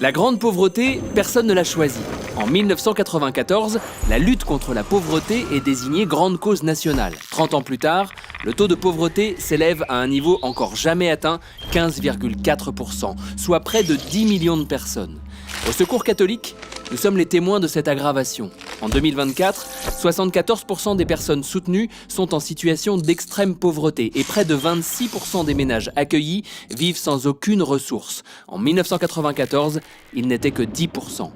La grande pauvreté, personne ne l'a choisie. En 1994, la lutte contre la pauvreté est désignée grande cause nationale. 30 ans plus tard, le taux de pauvreté s'élève à un niveau encore jamais atteint, 15,4%, soit près de 10 millions de personnes. Au Secours catholique, nous sommes les témoins de cette aggravation. En 2024, 74% des personnes soutenues sont en situation d'extrême pauvreté et près de 26% des ménages accueillis vivent sans aucune ressource. En 1994, ils n'étaient que 10%.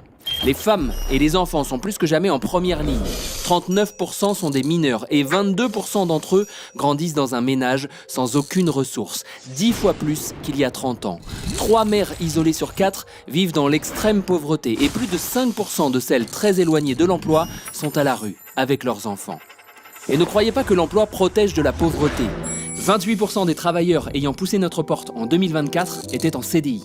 Les femmes et les enfants sont plus que jamais en première ligne. 39% sont des mineurs et 22% d'entre eux grandissent dans un ménage sans aucune ressource, 10 fois plus qu'il y a 30 ans. 3 mères isolées sur 4 vivent dans l'extrême pauvreté et plus de 5% de celles très éloignées de l'emploi sont à la rue avec leurs enfants. Et ne croyez pas que l'emploi protège de la pauvreté. 28% des travailleurs ayant poussé notre porte en 2024 étaient en CDI.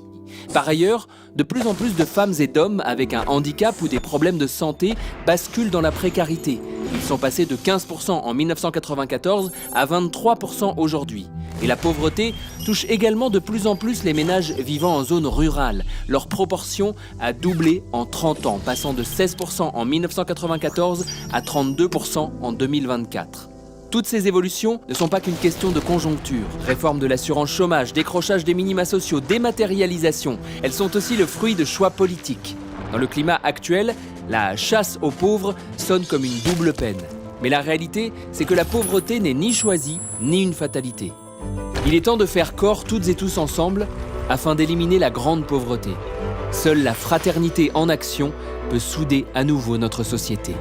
Par ailleurs, de plus en plus de femmes et d'hommes avec un handicap ou des problèmes de santé basculent dans la précarité. Ils sont passés de 15% en 1994 à 23% aujourd'hui. Et la pauvreté touche également de plus en plus les ménages vivant en zone rurale. Leur proportion a doublé en 30 ans, passant de 16% en 1994 à 32% en 2024. Toutes ces évolutions ne sont pas qu'une question de conjoncture. Réforme de l'assurance chômage, décrochage des minima sociaux, dématérialisation. Elles sont aussi le fruit de choix politiques. Dans le climat actuel, la chasse aux pauvres sonne comme une double peine. Mais la réalité, c'est que la pauvreté n'est ni choisie, ni une fatalité. Il est temps de faire corps toutes et tous ensemble afin d'éliminer la grande pauvreté. Seule la fraternité en action peut souder à nouveau notre société.